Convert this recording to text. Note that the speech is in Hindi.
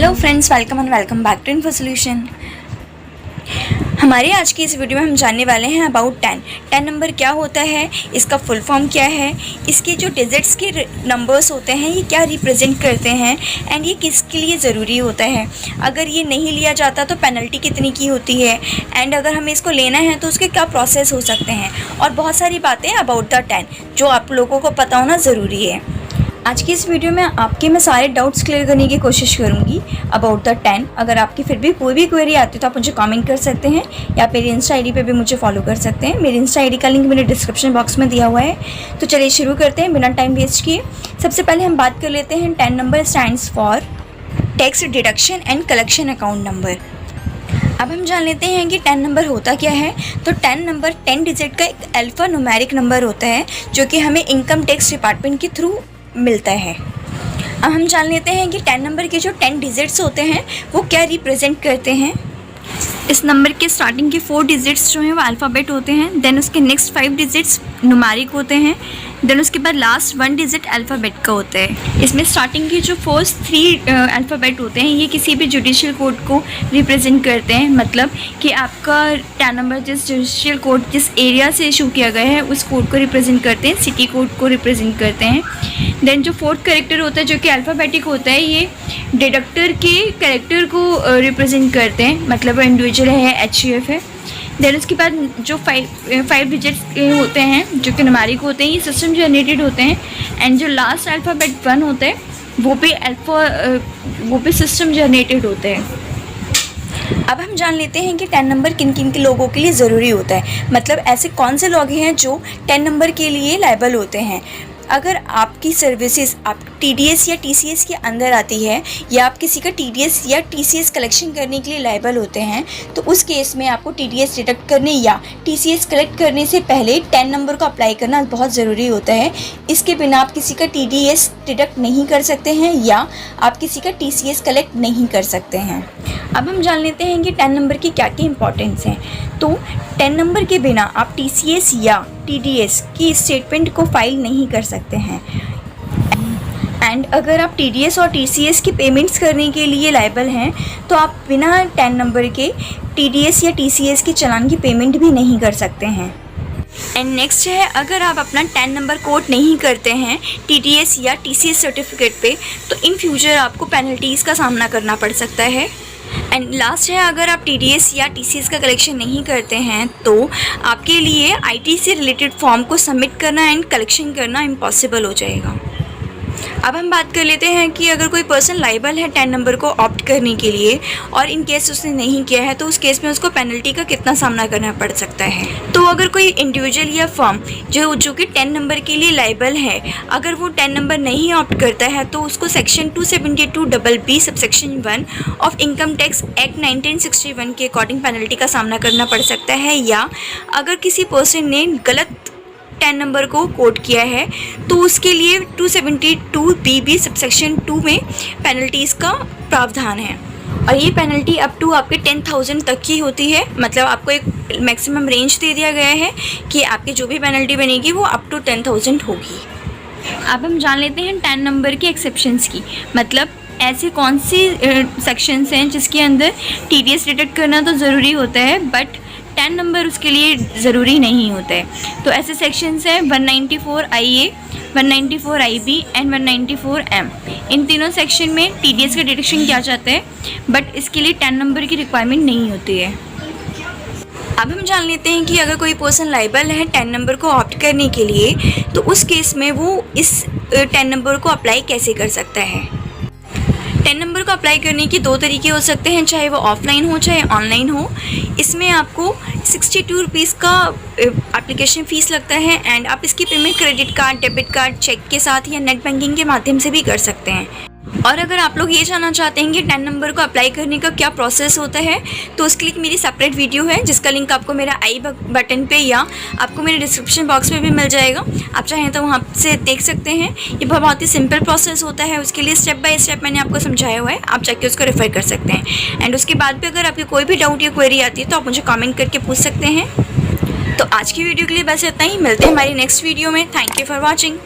Hello friends, welcome and welcome back to Info Solution. हमारे आज की इस वीडियो में हम जानने वाले हैं अबाउट 10 नंबर क्या होता है, इसका फुल फॉर्म क्या है, इसके जो डिजिट्स के नंबर्स होते हैं ये क्या रिप्रेजेंट करते हैं एंड ये किसके लिए ज़रूरी होता है। अगर ये नहीं लिया जाता तो पेनल्टी कितनी की होती है एंड अगर हमें इसको लेना है तो उसके क्या प्रोसेस हो सकते हैं और बहुत सारी बातें अबाउट द 10 जो आप लोगों को पता होना ज़रूरी है। आज की इस वीडियो में आपके मैं सारे डाउट्स क्लियर करने की कोशिश करूंगी अबाउट द 10। अगर आपकी फिर भी कोई भी क्वेरी आती है तो आप मुझे कमेंट कर सकते हैं या मेरी इंस्टा आईडी पे भी मुझे फॉलो कर सकते हैं। मेरी इंस्टा आईडी का लिंक मेरे डिस्क्रिप्शन बॉक्स में दिया हुआ है। तो चलिए शुरू करते हैं बिना टाइम वेस्ट किए। सबसे पहले हम बात कर लेते हैं 10 number stands for tax deduction and collection account number. अब हम जान लेते हैं कि 10 नंबर होता क्या है। तो 10 नंबर 10 डिजिट का एक अल्फ़ा न्यूमेरिक नंबर होता है जो कि हमें इनकम टैक्स डिपार्टमेंट के थ्रू मिलता है। अब हम जान लेते हैं कि 10 नंबर के जो 10 डिजिट्स होते हैं वो क्या रिप्रेजेंट करते हैं। इस नंबर के स्टार्टिंग के 4 डिजिट्स जो हैं वो अल्फ़ाबेट होते हैं, देन उसके नेक्स्ट 5 डिजिट्स न्यूमेरिक होते हैं, देन उसके बाद लास्ट 1 डिजिट अल्फ़ाबेट का होता है। इसमें स्टार्टिंग के जो फर्स्ट 3 अल्फ़ाबेट होते हैं ये किसी भी जुडिशियल कोड को रिप्रेजेंट करते हैं। मतलब कि आपका 10 नंबर जिस जुडिशियल कोड जिस एरिया से इशू किया गया है उस कोड को रिप्रेजेंट करते हैं, सिटी कोड को रिप्रेजेंट करते हैं। देन जो 4th कैरेक्टर होता है जो कि अल्फ़ाबेटिक होता है ये डिडक्टर के कैरेक्टर को रिप्रेजेंट करते हैं, मतलब इंडिविजुअल है, HUF है। देन उसके बाद जो 5 डिजिट्स होते हैं जो कि न्यूमेरिक होते हैं ये सिस्टम जनरेटेड होते हैं एंड जो लास्ट अल्फ़ाबेट 1 होता है वो भी सिस्टम जनरेटेड होते हैं। अब हम जान लेते हैं कि 10 नंबर किन किन के लोगों के लिए ज़रूरी होता है, मतलब ऐसे कौन से लोग हैं जो 10 नंबर के लिए लायबल होते हैं। अगर आपकी सर्विसेज आप TDS या TCS के अंदर आती है या आप किसी का TDS या TCS कलेक्शन करने के लिए लायबल होते हैं तो उस केस में आपको TDS डिडक्ट करने या TCS कलेक्ट करने से पहले 10 नंबर को अप्लाई करना बहुत ज़रूरी होता है। इसके बिना आप किसी का TDS डिडक्ट नहीं कर सकते हैं या आप किसी का TCS कलेक्ट नहीं कर सकते हैं। अब हम जान लेते हैं कि 10 नंबर की क्या क्या इंपॉर्टेंस है। तो 10 नंबर के बिना आप TCS या TDS की स्टेटमेंट को फाइल नहीं कर सकते हैं एंड अगर आप TDS और TCS की पेमेंट्स करने के लिए लायबल हैं तो आप बिना 10 नंबर के TDS या TCS के चालान की पेमेंट भी नहीं कर सकते हैं। एंड नेक्स्ट है, अगर आप अपना 10 नंबर कोड नहीं करते हैं TDS या TCS सर्टिफिकेट पे तो इन फ्यूचर आपको पेनल्टीज़ का सामना करना पड़ सकता है। एंड लास्ट है, अगर आप TDS या TCS का कलेक्शन नहीं करते हैं तो आपके लिए IT से रिलेटेड फॉर्म को सबमिट करना एंड कलेक्शन करना इम्पॉसिबल हो जाएगा। अब हम बात कर लेते हैं कि अगर कोई पर्सन लायबल है 10 नंबर को ऑप्ट करने के लिए और इन केस उसने नहीं किया है तो उस केस में उसको पेनल्टी का कितना सामना करना पड़ सकता है। तो अगर कोई इंडिविजुअल या फर्म जो कि 10 नंबर के लिए लायबल है अगर वो 10 नंबर नहीं ऑप्ट करता है तो उसको section 272BB subsection 1 of income tax act 1961 के अकॉर्डिंग पेनल्टी का सामना करना पड़ सकता है। या अगर किसी पर्सन ने गलत 10 नंबर को कोड किया है तो उसके लिए 272BB सबसेक्शन 2 में पेनल्टीज़ का प्रावधान है और ये पेनल्टी अप टू आपके 10,000 तक की होती है। मतलब आपको एक मैक्सिमम रेंज दे दिया गया है कि आपकी जो भी पेनल्टी बनेगी वो अप टू 10,000 होगी। अब हम जान लेते हैं 10 नंबर के एक्सेप्शंस की, मतलब ऐसे कौन सी सेक्शंस हैं जिसके अंदर TDS डिडक्ट करना तो ज़रूरी होता है बट 10 नंबर उसके लिए ज़रूरी नहीं होता है। तो ऐसे सेक्शंस हैं 194IA, 194IB एंड 194M। इन तीनों सेक्शन में TDS का डिडक्शन किया जाता है बट इसके लिए 10 नंबर की रिक्वायरमेंट नहीं होती है। अब हम जान लेते हैं कि अगर कोई पर्सन लायबल है 10 नंबर को ऑप्ट करने के लिए तो उस केस में वो इस 10 नंबर को अप्लाई कैसे कर सकता है। 10 नंबर को अप्लाई करने के 2 तरीके हो सकते हैं, चाहे वो ऑफलाइन हो चाहे ऑनलाइन हो। इसमें आपको 62 रुपीज़ का एप्लीकेशन फ़ीस लगता है एंड आप इसकी payment credit card, debit card, cheque के साथ या नेट बैंकिंग के माध्यम से भी कर सकते हैं। और अगर आप लोग ये जानना चाहते हैं कि 10 नंबर को अप्लाई करने का क्या प्रोसेस होता है तो उसके लिए मेरी सेपरेट वीडियो है जिसका लिंक आपको मेरा आई बटन पे या आपको मेरे डिस्क्रिप्शन बॉक्स में भी मिल जाएगा। आप चाहें तो वहाँ से देख सकते हैं। ये बहुत ही सिंपल प्रोसेस होता है, उसके लिए स्टेप बाय स्टेप मैंने आपको समझाया हुआ है, आप जाके उसको रेफर कर सकते हैं। एंड उसके बाद भी अगर आपकी कोई भी डाउट या क्वेरी आती है तो आप मुझे कमेंट करके पूछ सकते हैं। तो आज की वीडियो के लिए बस इतना ही, मिलते हैं हमारी नेक्स्ट वीडियो में। Thank you for watching.